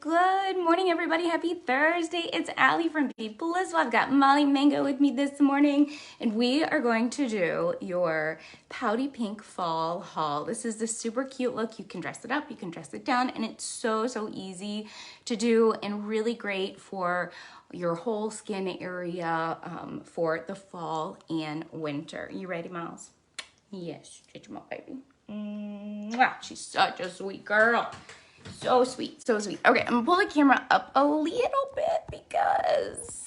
Good morning, everybody. Happy Thursday. It's Allie from Beauty Blissful. I've got Molly Mango with me this morning, and we are going to do your Pouty Pink fall haul. This is the super cute look. You can dress it up, you can dress it down, and it's so easy to do and really great for your whole skin area for the fall and winter. You ready, Miles? Yes, get your mouth, baby. Mwah. She's such a sweet girl. So sweet, so sweet. Okay, I'm gonna pull the camera up a little bit because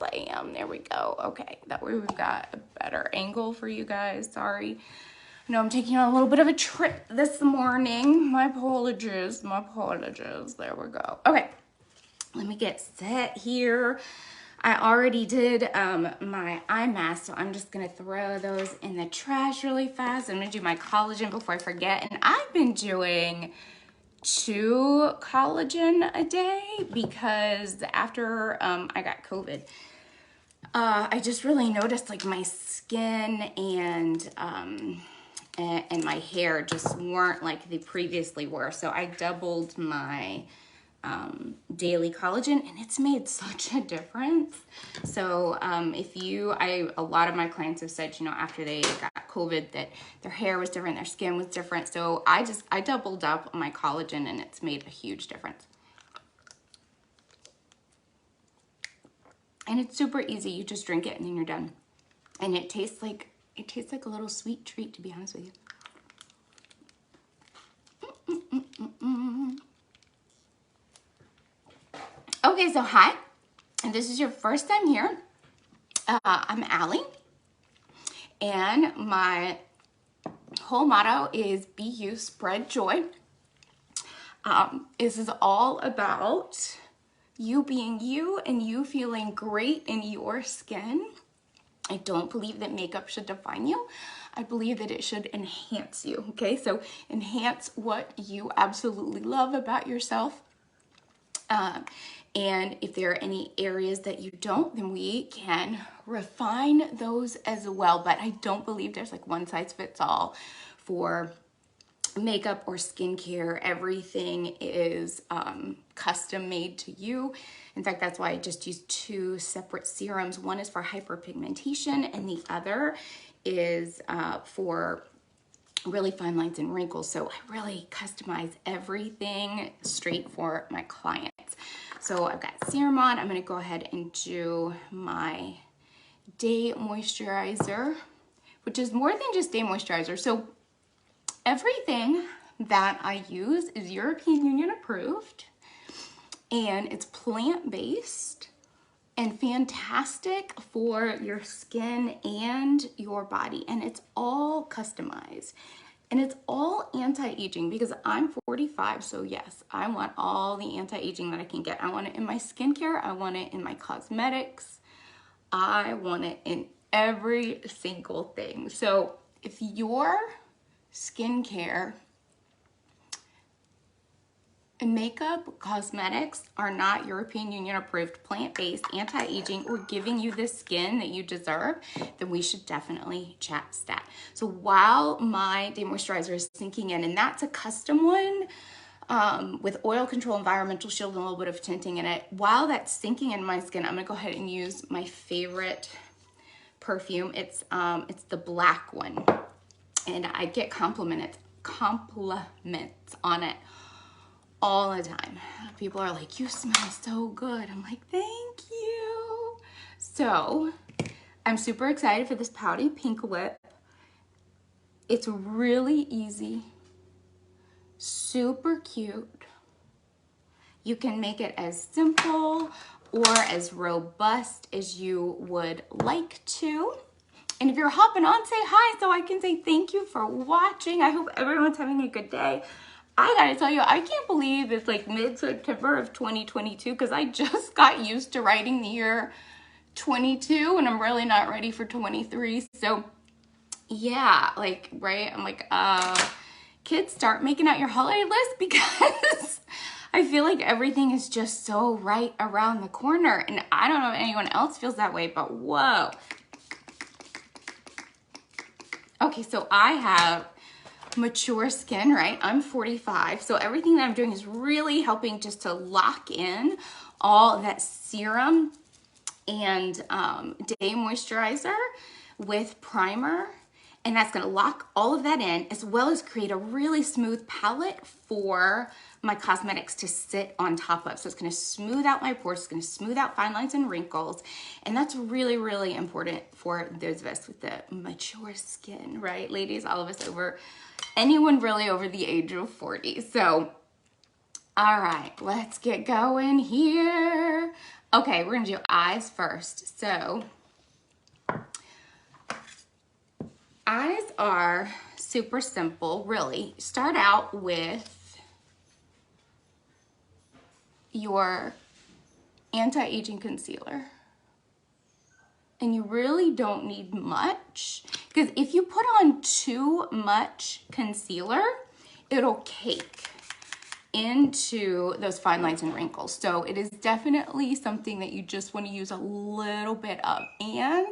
I am. There we go. Okay, that way we've got a better angle for you guys. Sorry. I know I'm taking on a little bit of a trip this morning. My apologies. There we go. Okay, let me get set here. I already did my eye mask, so I'm just gonna throw those in the trash really fast. I'm gonna do my collagen before I forget, and I've been doing 2 collagen a day because after I got COVID, I just really noticed like my skin and my hair just weren't like they previously were. So I doubled my daily collagen, and it's made such a difference. So a lot of my clients have said, you know, after they got COVID that their hair was different, their skin was different. So I doubled up my collagen, and it's made a huge difference. And it's super easy. You just drink it and then you're done. And it tastes like a little sweet treat, to be honest with you. Okay, so hi, and this is your first time here. I'm Allie, and my whole motto is be you, spread joy. This is all about you being you and you feeling great in your skin. I don't believe that makeup should define you. I believe that it should enhance you, okay? So enhance what you absolutely love about yourself. And if there are any areas that you don't, then we can refine those as well. But I don't believe there's like one size fits all for makeup or skincare. Everything is custom made to you. In fact, that's why I just used 2 separate serums. One is for hyperpigmentation, and the other is for really fine lines and wrinkles. So I really customize everything straight for my clients. So I've got serum on. I'm gonna go ahead and do my day moisturizer, which is more than just day moisturizer. So everything that I use is European Union approved, and it's plant-based and fantastic for your skin and your body, and it's all customized. And it's all anti-aging because I'm 45, so yes, I want all the anti-aging that I can get. I want it in my skincare, I want it in my cosmetics, I want it in every single thing. So if your skincare and makeup, cosmetics are not European Union approved, plant-based, anti-aging, or giving you the skin that you deserve, then we should definitely chat stat. So while my day moisturizer is sinking in, and that's a custom one with oil control, environmental shield, and a little bit of tinting in it, while that's sinking in my skin, I'm gonna go ahead and use my favorite perfume. It's the black one, and I get compliments on it all the time. People are like, you smell so good. I'm like, thank you. So I'm super excited for this Pouty Pink lip. It's really easy, super cute. You can make it as simple or as robust as you would like to. And if you're hopping on, say hi so I can say thank you for watching. I hope everyone's having a good day. I gotta tell you, I can't believe it's like mid-September of 2022 because I just got used to writing the year 22 and I'm really not ready for 23. So yeah, like, right? I'm like, kids, start making out your holiday list because I feel like everything is just so right around the corner. And I don't know if anyone else feels that way, but whoa. Okay, so I have mature skin, right? I'm 45, so everything that I'm doing is really helping just to lock in all that serum and day moisturizer with primer, and that's going to lock all of that in, as well as create a really smooth palette for my cosmetics to sit on top of. So it's going to smooth out my pores, it's going to smooth out fine lines and wrinkles, and that's really, really important for those of us with the mature skin, right? Ladies, all of us over, anyone really over the age of 40. So, all right, let's get going here. Okay, we're going to do eyes first. So, eyes are super simple, really. Start out with your anti-aging concealer. And you really don't need much, because if you put on too much concealer, it'll cake into those fine lines and wrinkles. So it is definitely something that you just want to use a little bit of. And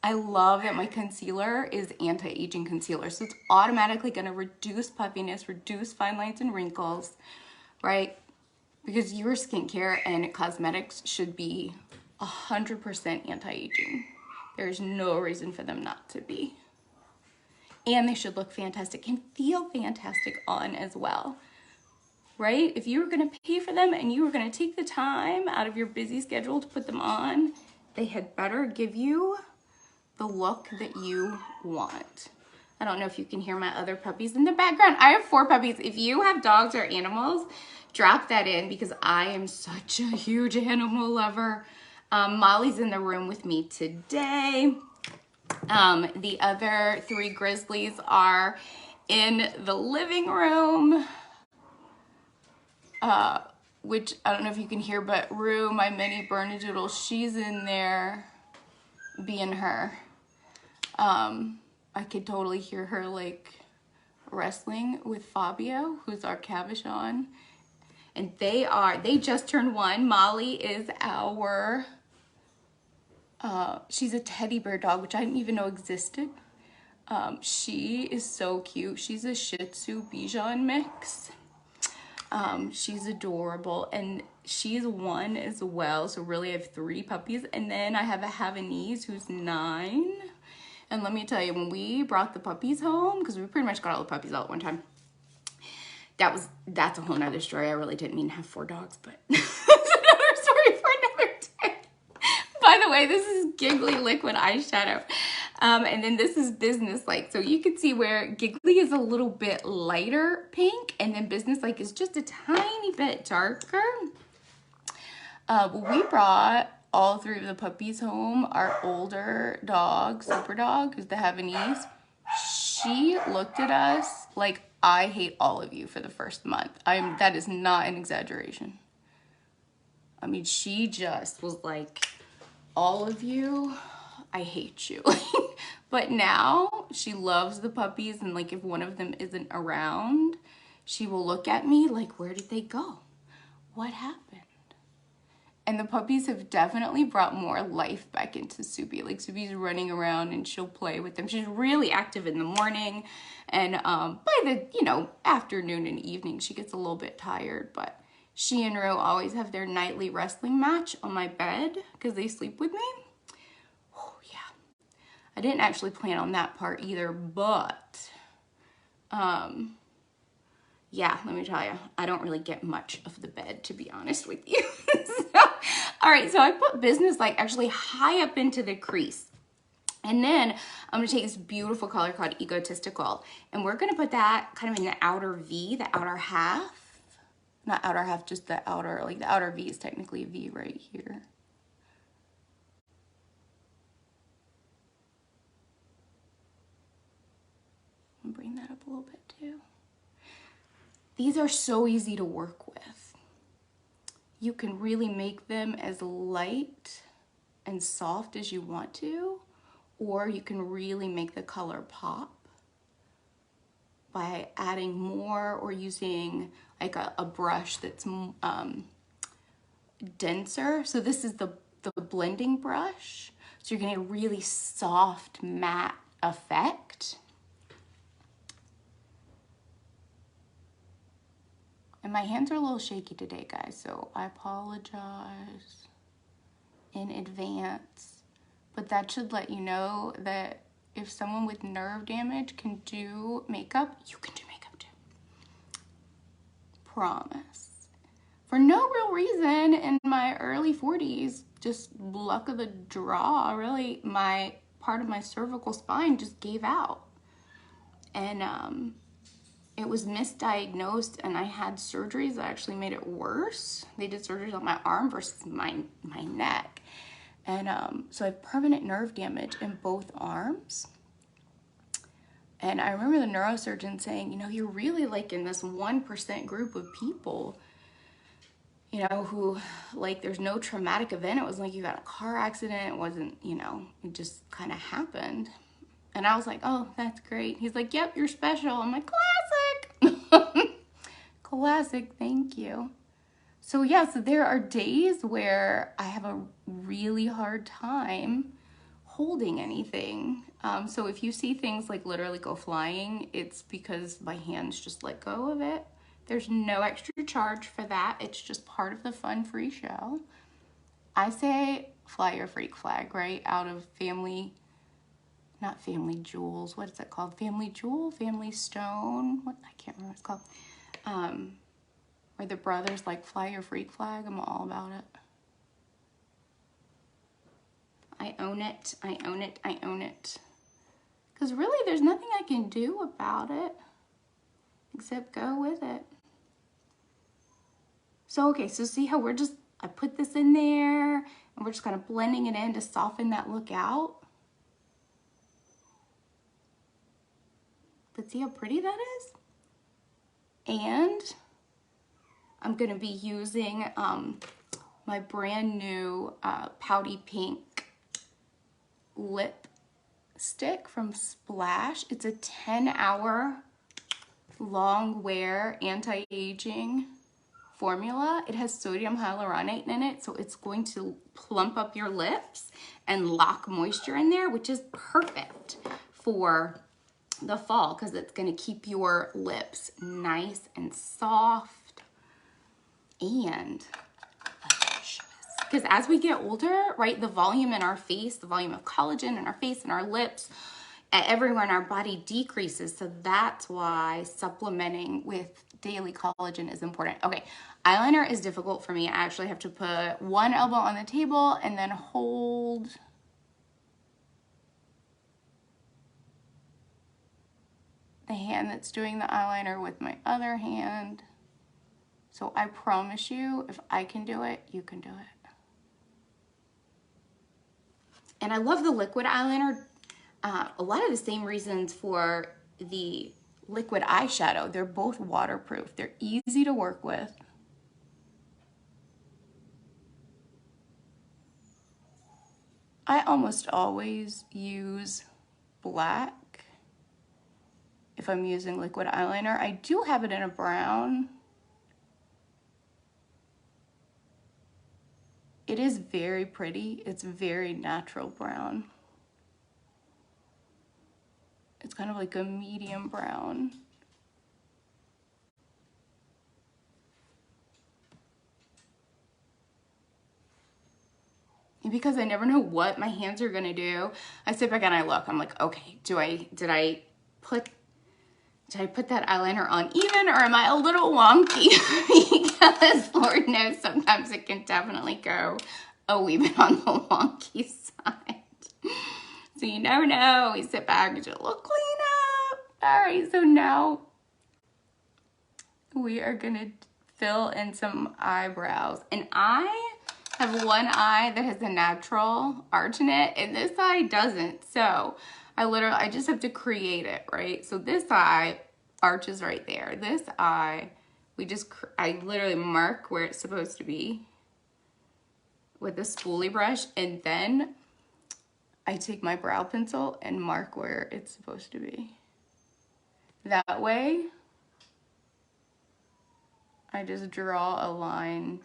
I love that my concealer is anti-aging concealer, so it's automatically going to reduce puffiness, reduce fine lines and wrinkles, right? Because your skincare and cosmetics should be 100% anti-aging. There's no reason for them not to be. And they should look fantastic and feel fantastic on as well, right? If you were gonna pay for them and you were gonna take the time out of your busy schedule to put them on, they had better give you the look that you want. I don't know if you can hear my other puppies in the background. I have 4 puppies. If you have dogs or animals, drop that in, because I am such a huge animal lover. Molly's in the room with me today. The other 3 grizzlies are in the living room, which I don't know if you can hear, but Rue, my mini Bernedoodle, she's in there being her. I could totally hear her like wrestling with Fabio, who's our Cabochon. And they just turned 1. Molly is our, she's a teddy bear dog, which I didn't even know existed. She is so cute. She's a Shih Tzu Bichon mix. She's adorable, and she's 1 as well. So really I have 3 puppies. And then I have a Havanese who's 9. And let me tell you, when we brought the puppies home, because we pretty much got all the puppies all at one time, that's a whole nother story. I really didn't mean to have 4 dogs, but that's another story for another day. By the way, this is Giggly Liquid Eyeshadow. And then this is Business Like. So you can see where Giggly is a little bit lighter pink, and then Business Like is just a tiny bit darker. We brought all 3 of the puppies home. Our older dog, Super Dog, who's the Havanese, she looked at us like, I hate all of you for the first month. That is not an exaggeration. I mean, she just was like, all of you, I hate you. But now she loves the puppies, and like if one of them isn't around, she will look at me like, where did they go? What happened? And the puppies have definitely brought more life back into Soupy. Like Soupy's running around and she'll play with them. She's really active in the morning, and by the afternoon and evening she gets a little bit tired. But she and Ro always have their nightly wrestling match on my bed because they sleep with me. Oh yeah, I didn't actually plan on that part either, but yeah, let me tell you, I don't really get much of the bed, to be honest with you. All right, so I put Business Like actually high up into the crease. And then I'm gonna take this beautiful color called Egotistical, and we're gonna put that kind of in the outer V, the outer half. Not outer half, just the outer, like the outer V is technically a V right here. I'll bring that up a little bit too. These are so easy to work with. You can really make them as light and soft as you want to, or you can really make the color pop by adding more or using like a brush that's denser. So this is the blending brush. So you're getting a really soft matte effect. And my hands are a little shaky today, guys, so I apologize in advance. But that should let you know that if someone with nerve damage can do makeup, you can do makeup too. Promise. For no real reason in my early 40s, just luck of the draw, really, my part of my cervical spine just gave out. And it was misdiagnosed, and I had surgeries that actually made it worse. They did surgeries on my arm versus my neck. And so I have permanent nerve damage in both arms. And I remember the neurosurgeon saying, you know, you're really like in this 1% group of people, you know, who, like, there's no traumatic event. It wasn't like you got a car accident. It wasn't, you know, it just kind of happened. And I was like, oh, that's great. He's like, yep, you're special. I'm like, classic. Classic, thank you. So yeah, so there are days where I have a really hard time holding anything. So if you see things like literally go flying, it's because my hands just let go of it. There's no extra charge for that. It's just part of the fun free show. I say fly your freak flag, right? Out of family, not family jewels. What is that called? Family jewel, family stone. What? I can't remember what it's called. Where the brothers like fly your freak flag. I'm all about it. I own it. I own it. I own it. Because really, there's nothing I can do about it except go with it. So, okay, so see how I put this in there and we're just kind of blending it in to soften that look out. But see how pretty that is? And I'm going to be using my brand new Pouty Pink lipstick from Splash. It's a 10-hour long wear anti-aging formula. It has sodium hyaluronate in it, so it's going to plump up your lips and lock moisture in there, which is perfect for the fall because it's going to keep your lips nice and soft and because as we get older, right, the volume in our face, the volume of collagen in our face and our lips, everywhere in our body decreases. So that's why supplementing with daily collagen is important. Okay, eyeliner is difficult for me. I actually have to put one elbow on the table and then hold the hand that's doing the eyeliner with my other hand. So I promise you, if I can do it, you can do it. And I love the liquid eyeliner. A lot of the same reasons for the liquid eyeshadow. They're both waterproof. They're easy to work with. I almost always use black if I'm using liquid eyeliner. I do have it in a brown. It is very pretty. It's very natural brown. It's kind of like a medium brown. And because I never know what my hands are gonna do, I sit back and I look. I'm like, okay, did I put that eyeliner on even, or am I a little wonky? Because Lord knows sometimes it can definitely go a wee bit on the wonky side. So you never know. We sit back and just look clean up. All right, so now we are gonna fill in some eyebrows. And I have one eye that has a natural arch in it, and this eye doesn't. So I just have to create it, right? So this eye arches right there. This eye, I literally mark where it's supposed to be with a spoolie brush, and then I take my brow pencil and mark where it's supposed to be. That way, I just draw a line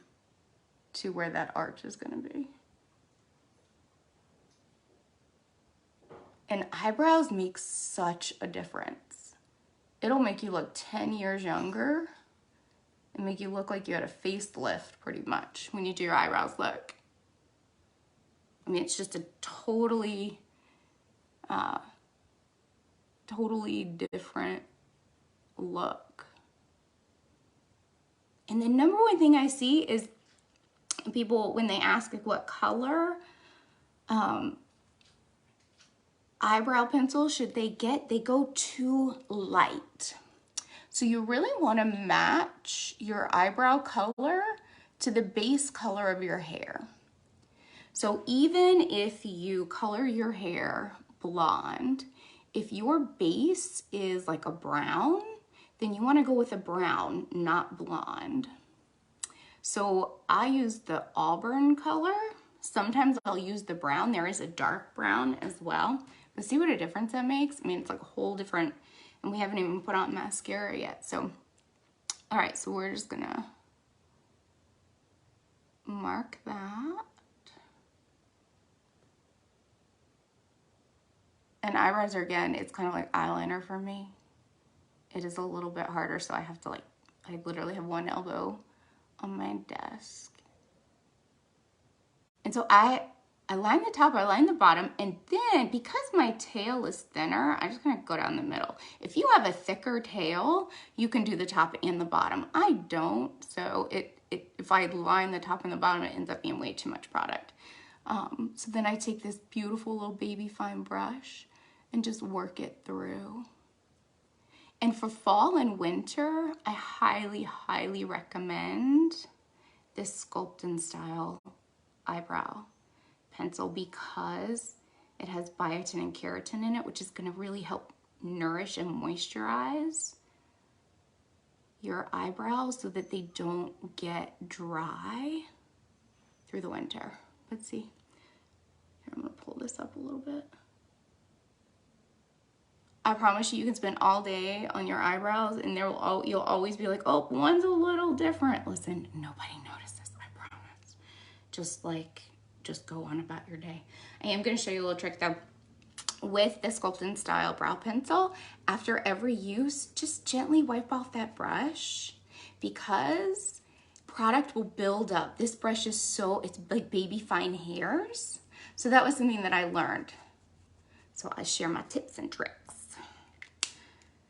to where that arch is gonna be. And eyebrows make such a difference. It'll make you look 10 years younger and make you look like you had a facelift pretty much when you do your eyebrows. Look. I mean, it's just a totally different look. And the number one thing I see is people, when they ask like what color eyebrow pencil should they get, they go too light. So you really want to match your eyebrow color to the base color of your hair. So even if you color your hair blonde, if your base is like a brown, then you want to go with a brown, not blonde. So I use the auburn color. Sometimes I'll use the brown. There is a dark brown as well. But see what a difference that makes? I mean, it's like a whole different, and we haven't even put on mascara yet. So, all right, so we're just gonna mark that. And eyebrows are, again, it's kind of like eyeliner for me. It is a little bit harder, so I have to like, I literally have one elbow on my desk. And so I line the top, I line the bottom, and then because my tail is thinner, I'm just gonna go down the middle. If you have a thicker tail, you can do the top and the bottom. I don't, so if I line the top and the bottom, it ends up being way too much product. So then I take this beautiful little baby fine brush and just work it through. And for fall and winter, I highly, highly recommend this Sculpt and Style eyebrow pencil because it has biotin and keratin in it, which is going to really help nourish and moisturize your eyebrows so that they don't get dry through the winter. Let's see. Here, I'm going to pull this up a little bit. I promise you can spend all day on your eyebrows and you'll always be like, oh, one's a little different. Listen, nobody notices, I promise. Just go on about your day. I am going to show you a little trick though. With the Sculpt and Style brow pencil, after every use, just gently wipe off that brush because product will build up. This brush is it's like baby fine hairs. So that was something that I learned. So I share my tips and tricks.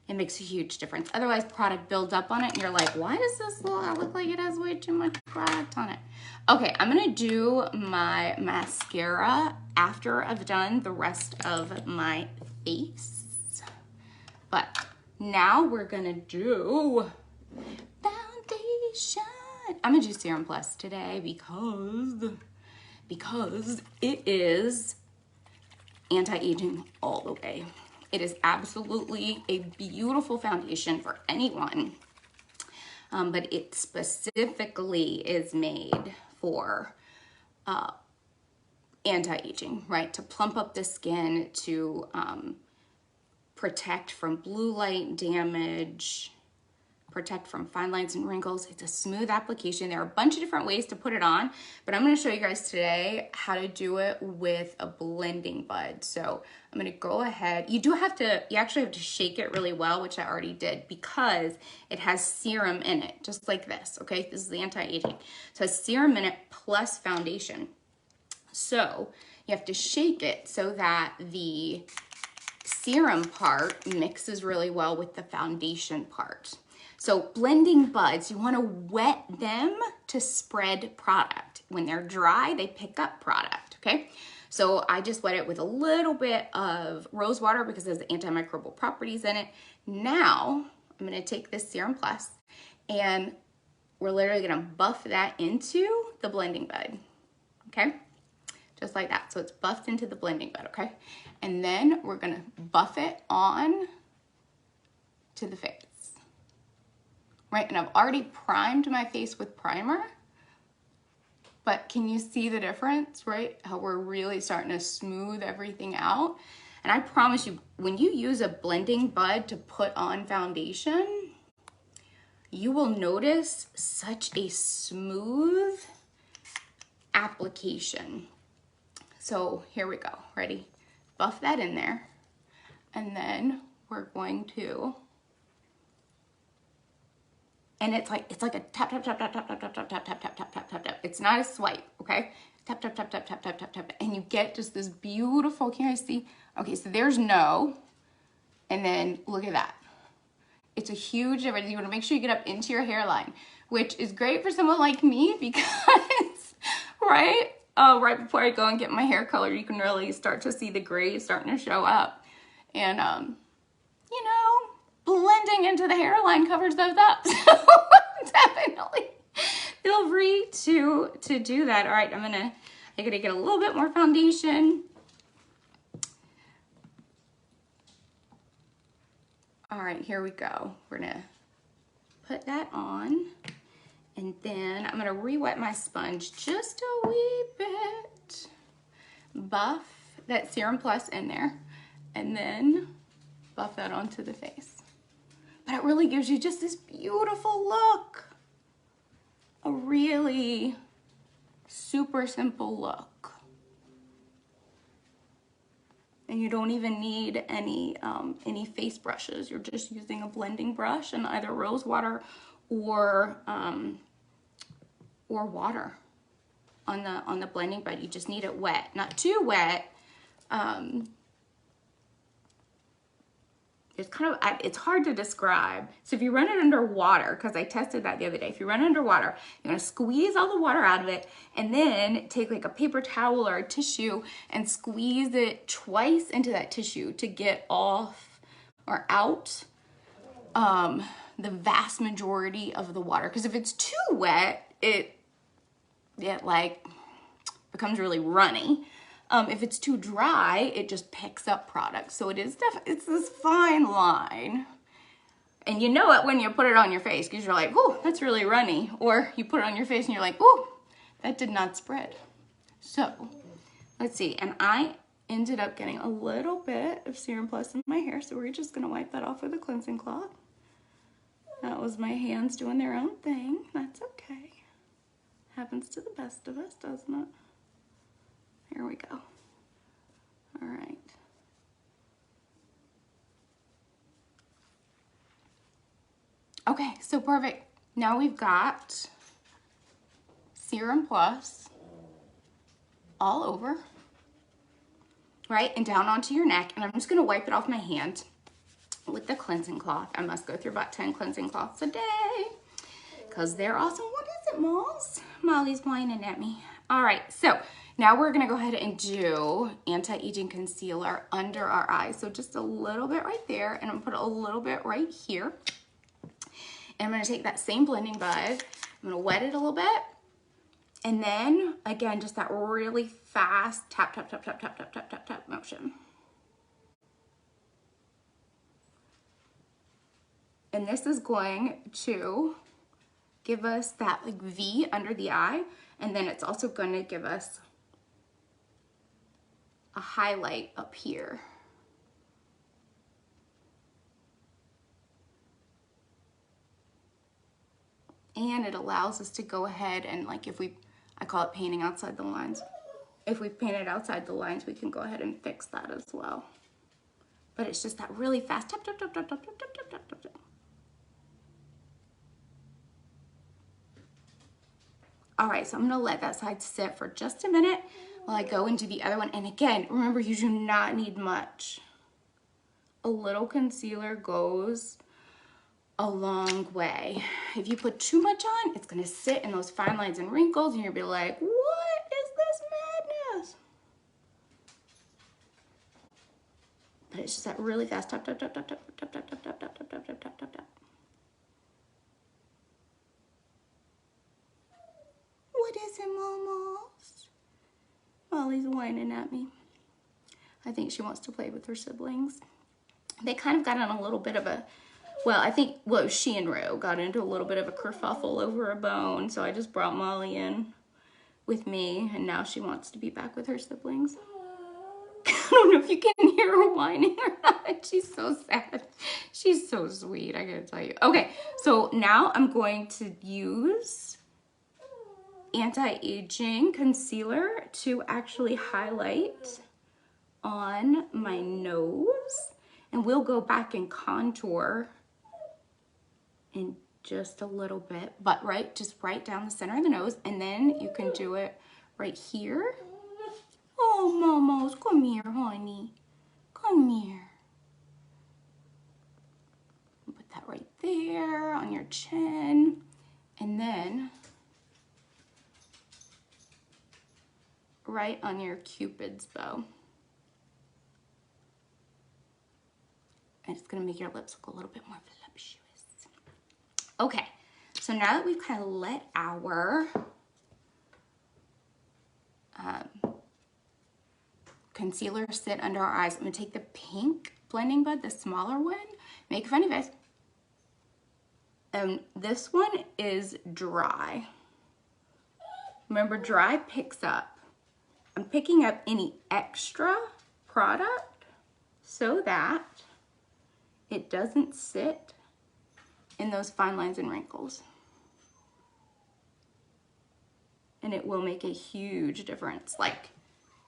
It makes a huge difference. Otherwise, product builds up on it and you're like, why does this look like it has way too much product on it? Okay, I'm gonna do my mascara after I've done the rest of my face. But now we're gonna do foundation. I'm gonna do Serum Plus today because it is anti-aging all the way. It is absolutely a beautiful foundation for anyone, but it specifically is made for anti-aging, right? To plump up the skin, to protect from blue light damage, protect from fine lines and wrinkles. It's a smooth application. There are a bunch of different ways to put it on, but I'm going to show you guys today how to do it with a blending bud. So I'm going to go ahead. You actually have to shake it really well, which I already did because it has serum in it, just like this, okay? This is the anti-aging. So it has serum in it plus foundation. So you have to shake it so that the serum part mixes really well with the foundation part. So blending buds, you want to wet them to spread product. When they're dry, they pick up product, okay? So I just wet it with a little bit of rose water because there's antimicrobial properties in it. Now, I'm going to take this Serum Plus and we're literally going to buff that into the blending bud, okay? Just like that. So it's buffed into the blending bud, okay? And then we're going to buff it on to the face. Right, and I've already primed my face with primer, but can you see the difference, right? How we're really starting to smooth everything out. And I promise you, when you use a blending bud to put on foundation, you will notice such a smooth application. So here we go, ready? Buff that in there, and then we're going to And it's like a tap, tap, tap, tap, tap, tap, tap, tap, tap, tap, tap, tap, tap, tap, tap. It's not a swipe, okay? Tap, tap, tap, tap, tap, tap, tap, tap. And you get just this beautiful, can you guys see? Okay, so there's no, and then look at that. It's a huge difference. You want to make sure you get up into your hairline, which is great for someone like me because, right? Right before I go and get my hair colored, you can really start to see the gray starting to show up. And, you know, blending into the hairline covers those up. So definitely feel free to do that. All right, I gotta get a little bit more foundation. All right, here we go. We're gonna put that on, and then I'm gonna re-wet my sponge just a wee bit. Buff that Serum Plus in there, and then buff that onto the face. But it really gives you just this beautiful look. A really super simple look. And you don't even need any face brushes. You're just using a blending brush and either rose water or water on the blending bed. You just need it wet, not too wet. It's hard to describe. So if you run it under water, because I tested that the other day, if you run it under water, you're gonna squeeze all the water out of it and then take like a paper towel or a tissue and squeeze it twice into that tissue to get off or out the vast majority of the water. Because if it's too wet, it like becomes really runny. If it's too dry, it just picks up product. So it's this fine line. And you know it when you put it on your face because you're like, ooh, that's really runny. Or you put it on your face and you're like, ooh, that did not spread. So let's see. And I ended up getting a little bit of Serum Plus in my hair. So we're just gonna wipe that off with a cleansing cloth. That was my hands doing their own thing. That's okay. Happens to the best of us, doesn't it? Here we go. All right. Okay, so perfect. Now we've got Serum Plus all over, right? And down onto your neck. And I'm just gonna wipe it off my hand with the cleansing cloth. I must go through about 10 cleansing cloths a day because they're awesome. What is it, Malls? Molly's whining at me. All right, so now we're gonna go ahead and do anti-aging concealer under our eyes. So just a little bit right there, and I'm gonna put a little bit right here. And I'm gonna take that same blending bud, I'm gonna wet it a little bit, and then again, just that really fast tap, tap, tap, tap, tap, tap, tap, tap, tap motion. And this is going to give us that like V under the eye, and then it's also gonna give us a highlight up here. And it allows us to go ahead and like I call it painting outside the lines. If we painted outside the lines, we can go ahead and fix that as well. But it's just that really fast tap, tap, tap, tap, tap, tap, tap, tap, tap, tap. All right, so I'm gonna let that side sit for just a minute while I go into the other one. And again, remember, you do not need much. A little concealer goes a long way. If you put too much on, it's gonna sit in those fine lines and wrinkles, and you'll be like, what is this madness? But it's just that really fast tap, tap, tap, tap, tap, tap, tap, tap, tap, tap, tap, tap, tap, tap, tap. What is it, Momos? Molly's whining at me. I think she wants to play with her siblings. They kind of got on a little bit of a, she and Ro got into a little bit of a kerfuffle over a bone, so I just brought Molly in with me, and now she wants to be back with her siblings. I don't know if you can hear her whining or not. She's so sad. She's so sweet, I gotta tell you. Okay, so now I'm going to use anti-aging concealer to actually highlight on my nose, and we'll go back and contour and just a little bit, but just right down the center of the nose, and then you can do it right here. Oh, Momos, come here, honey. Come here. Put that right there on your chin, and then right on your Cupid's bow. And it's gonna make your lips look a little bit more voluptuous. Okay, so now that we've kind of let our concealer sit under our eyes, I'm gonna take the pink blending bud, the smaller one, make a funny face. And this one is dry. Remember, dry picks up. I'm picking up any extra product so that it doesn't sit in those fine lines and wrinkles. And it will make a huge difference, like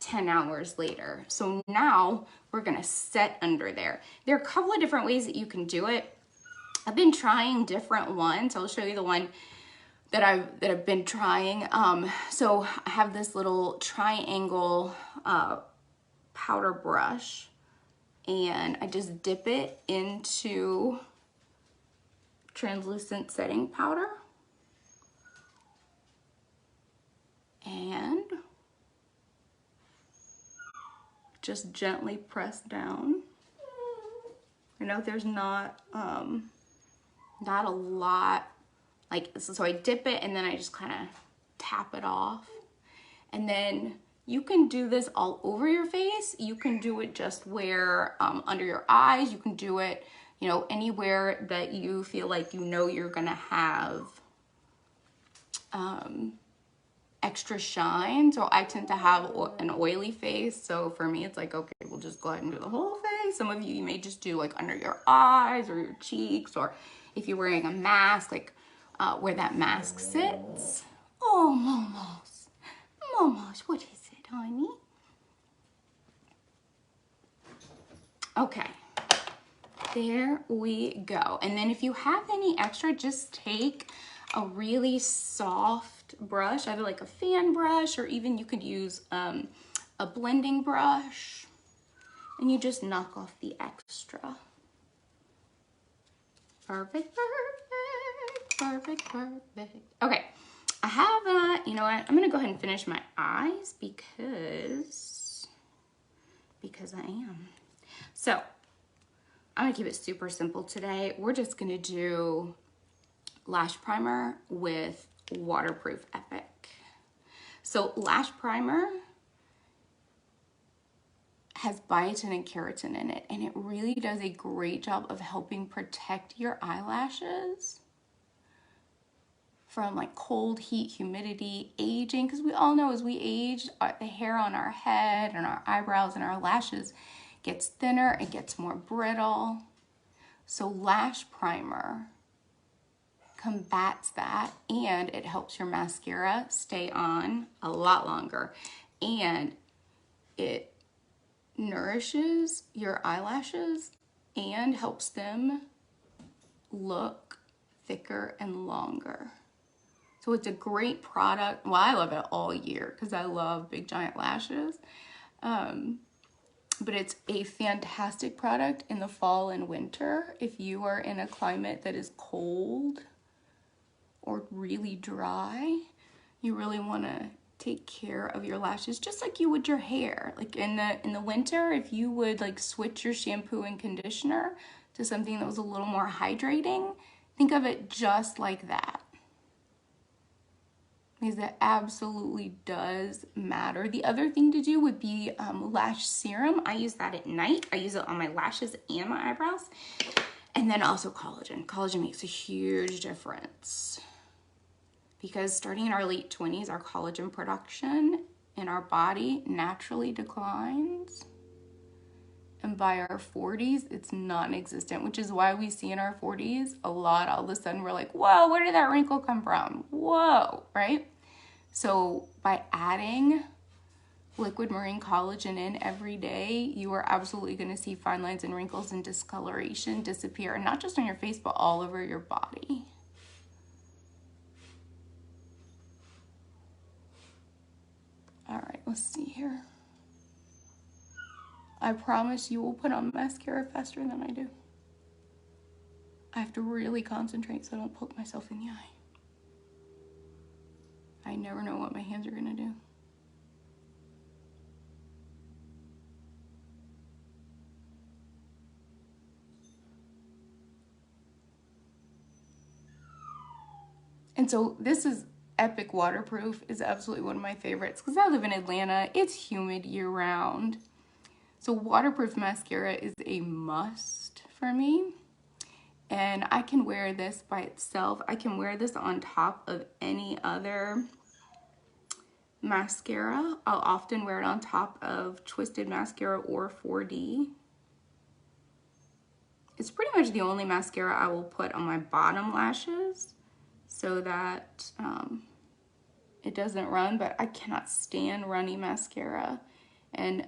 10 hours later. So now we're gonna set under there. There are a couple of different ways that you can do it. I've been trying different ones. I'll show you the one that I've been trying. So I have this little triangle powder brush, and I just dip it into translucent setting powder, and just gently press down. I know there's not a lot, like, so I dip it and then I just kind of tap it off. And then you can do this all over your face. You can do it just where, under your eyes. You can do it, you know, anywhere that you feel like you know you're gonna have extra shine. So I tend to have an oily face, so for me it's like, okay, we'll just go ahead and do the whole face. Some of you may just do like under your eyes or your cheeks, or if you're wearing a mask, like where that mask sits. Oh, Momos, what is it, honey? Okay, there we go. And then if you have any extra, just take a really soft brush, either like a fan brush, or even you could use a blending brush, and you just knock off the extra. Perfect, perfect, perfect, perfect. Okay, I have, you know what, I'm gonna go ahead and finish my eyes because I am. So I'm gonna keep it super simple today. We're just gonna do Lash Primer with Waterproof Epic. So Lash Primer has biotin and keratin in it, and it really does a great job of helping protect your eyelashes from like cold, heat, humidity, aging, because we all know as we age, the hair on our head and our eyebrows and our lashes gets thinner, it gets more brittle. So Lash Primer combats that, and it helps your mascara stay on a lot longer, and it nourishes your eyelashes and helps them look thicker and longer. So it's a great product. Well, I love it all year because I love big giant lashes. But it's a fantastic product in the fall and winter if you are in a climate that is cold or really dry. You really want to take care of your lashes just like you would your hair. Like in the winter, if you would like switch your shampoo and conditioner to something that was a little more hydrating, think of it just like that. Because it absolutely does matter. The other thing to do would be lash serum. I use that at night. I use it on my lashes and my eyebrows. And then also collagen. Collagen makes a huge difference, because starting in our late 20s, our collagen production in our body naturally declines. And by our 40s, it's non-existent, which is why we see in our 40s a lot, all of a sudden we're like, whoa, where did that wrinkle come from? Whoa, right? So by adding liquid marine collagen in every day, you are absolutely gonna see fine lines and wrinkles and discoloration disappear, and not just on your face, but all over your body. let's see here. I promise you will put on mascara faster than I do. I have to really concentrate so I don't poke myself in the eye. I never know what my hands are gonna do. And so this is Epic Waterproof, is absolutely one of my favorites because I live in Atlanta. It's humid year round. So waterproof mascara is a must for me. And I can wear this by itself. I can wear this on top of any other mascara. I'll often wear it on top of Twisted Mascara or 4D. It's pretty much the only mascara I will put on my bottom lashes so that it doesn't run, but I cannot stand runny mascara. And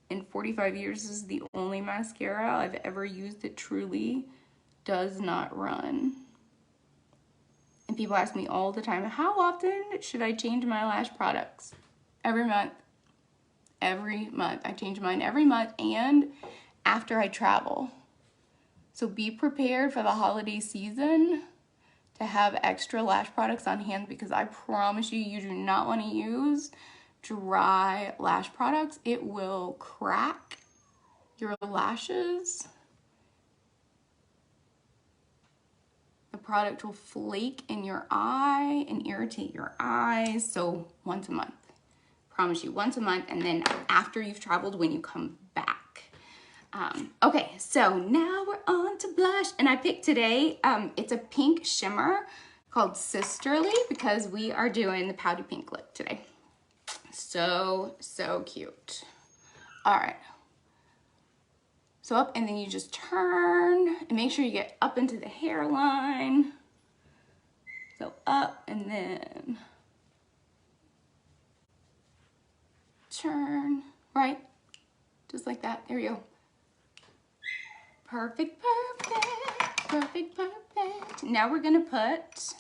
in 45 years, this is the only mascara I've ever used that truly does not run. And people ask me all the time, how often should I change my lash products? Every month. Every month. I change mine every month and after I travel. So be prepared for the holiday season to have extra lash products on hand because I promise you, you do not want to use dry lash products. It will crack your lashes. The product will flake in your eye and irritate your eyes. So once a month, promise you, once a month, and then after you've traveled when you come back. Okay, so now we're on to blush, and I picked today, it's a pink shimmer called Sisterly because we are doing the Pouty Pink look today. So cute. All right. So up, and then you just turn and make sure you get up into the hairline. So up and then turn, right? Just like that, there you go. Perfect, perfect, perfect, perfect. Now we're gonna put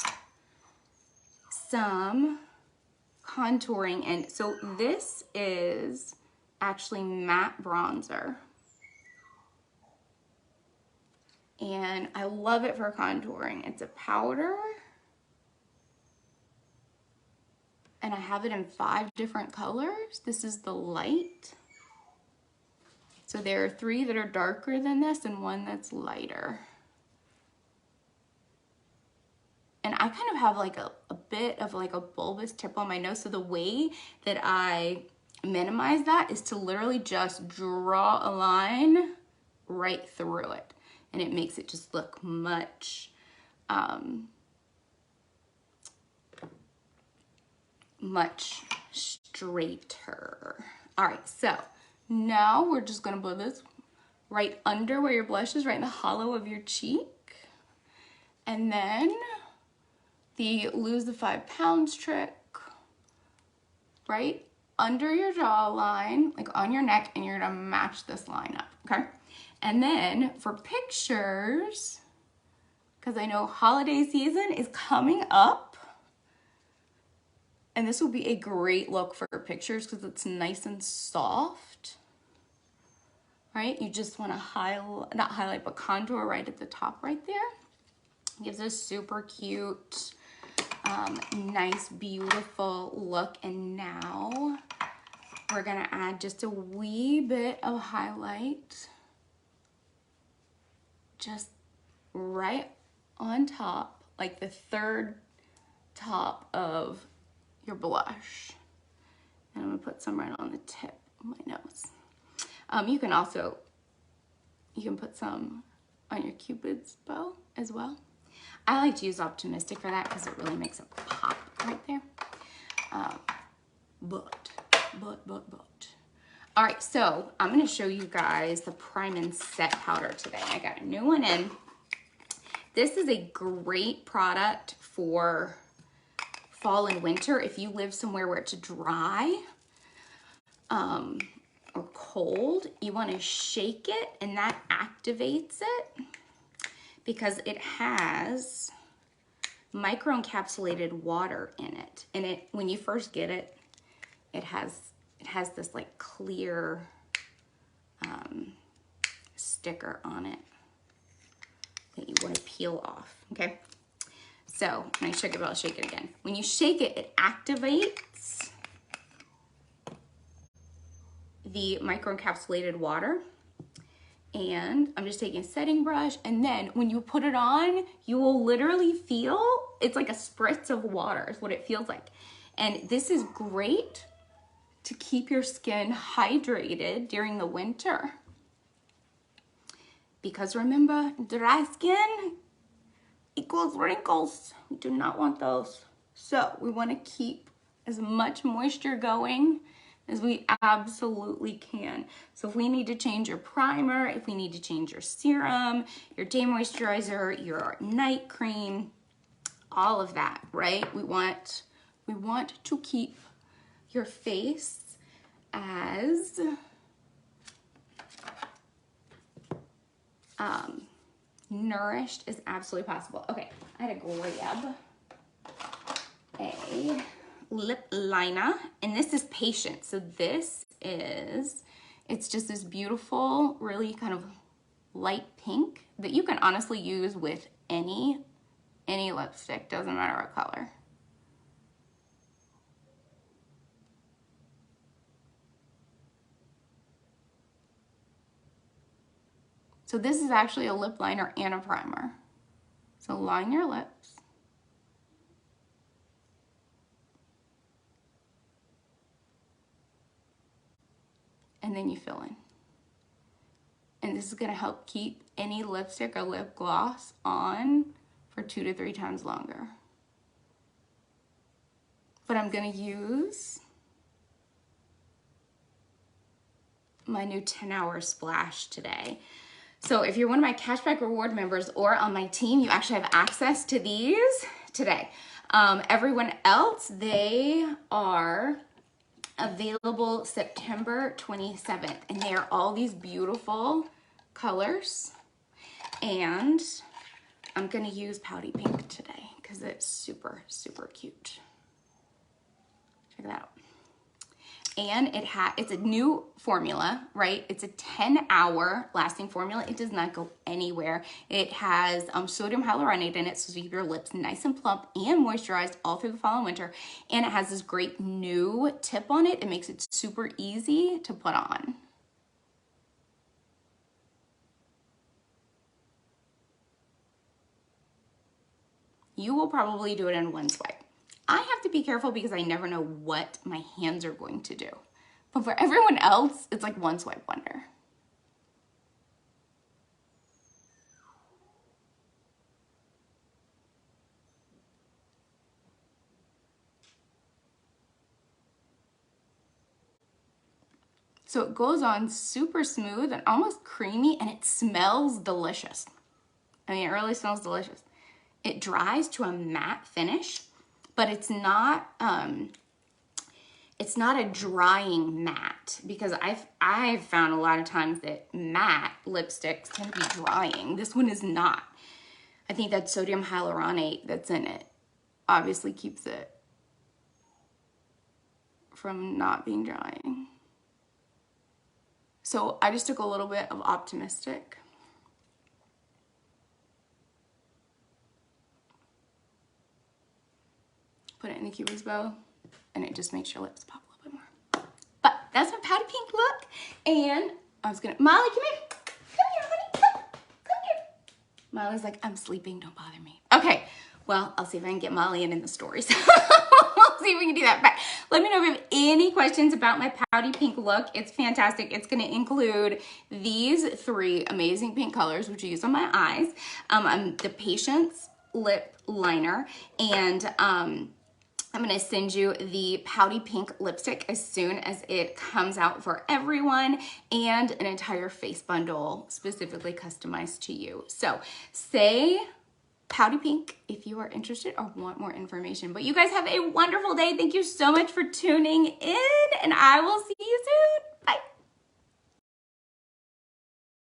some contouring in. So this is actually matte bronzer. And I love it for contouring. It's a powder. And I have it in 5 different colors. This is the light. So there are 3 that are darker than this and 1 that's lighter. And I kind of have like a bit of like a bulbous tip on my nose. So the way that I minimize that is to literally just draw a line right through it. And it makes it just look much, much straighter. All right, so now we're just gonna put this right under where your blush is, right in the hollow of your cheek. And then the lose the 5 pounds trick, right under your jawline, like on your neck, and you're gonna match this line up, okay? And then for pictures, because I know holiday season is coming up, and this will be a great look for pictures because it's nice and soft, right? You just want to highlight, not highlight, but contour right at the top right there. Gives a super cute, nice, beautiful look. And now we're gonna add just a wee bit of highlight just right on top, like the 3rd top of your blush. And I'm gonna put some right on the tip of my nose. You can put some on your Cupid's bow as well. I like to use Optimistic for that because it really makes it pop right there. But. All right, so I'm gonna show you guys the Prime and Set powder today. I got a new one in. This is a great product for fall and winter if you live somewhere where it's dry or cold. You want to shake it, and that activates it because it has micro encapsulated water in it. And when you first get it, it has this like clear sticker on it that you want to peel off, okay? So when I shake it, I'll shake it again. When you shake it, it activates the micro-encapsulated water. And I'm just taking a setting brush, and then when you put it on, you will literally feel, it's like a spritz of water is what it feels like. And this is great to keep your skin hydrated during the winter. Because remember, dry skin equals wrinkles. We do not want those. So we want to keep as much moisture going as we absolutely can. So if we need to change your primer, if we need to change your serum, your day moisturizer, your night cream, all of that, right? We want to keep your face as nourished as absolutely possible. Okay, I had to grab a lip liner, and this is Patient. So this is, it's just this beautiful, really kind of light pink that you can honestly use with any lipstick, doesn't matter what color. So this is actually a lip liner and a primer. So line your lips. And then you fill in. And this is gonna help keep any lipstick or lip gloss on for 2 to 3 times longer. But I'm gonna use my new 10-hour splash today. So if you're one of my cashback reward members or on my team, you actually have access to these today. Everyone else, they are available September 27th, and they are all these beautiful colors. And I'm gonna use Pouty Pink today because it's super, super cute. Check that out. And it's a new formula, right? It's a 10-hour lasting formula. It does not go anywhere. It has sodium hyaluronate in it, so you keep your lips nice and plump and moisturized all through the fall and winter. And it has this great new tip on it. It makes it super easy to put on. You will probably do it in one swipe. I have to be careful because I never know what my hands are going to do. But for everyone else, it's like one swipe wonder. So it goes on super smooth and almost creamy, and it smells delicious. I mean, it really smells delicious. It dries to a matte finish, but it's not a drying matte, because I've found a lot of times that matte lipsticks tend to be drying. This one is not. I think that sodium hyaluronate that's in it obviously keeps it from not being drying. So I just took a little bit of Optimistic. Put it in the Cupid's bow, and it just makes your lips pop a little bit more. But that's my Pouty Pink look, and I was gonna, Molly, come here. Come here, honey, come here. Molly's like, I'm sleeping, don't bother me. Okay, well, I'll see if I can get Molly in the stories. We'll see if we can do that. But let me know if you have any questions about my Pouty Pink look. It's fantastic. It's gonna include these 3 amazing pink colors, which I use on my eyes. The Patience lip liner, and I'm gonna send you the Pouty Pink lipstick as soon as it comes out for everyone, and an entire face bundle specifically customized to you. So say Pouty Pink if you are interested or want more information. But you guys have a wonderful day. Thank you so much for tuning in, and I will see you soon. Bye.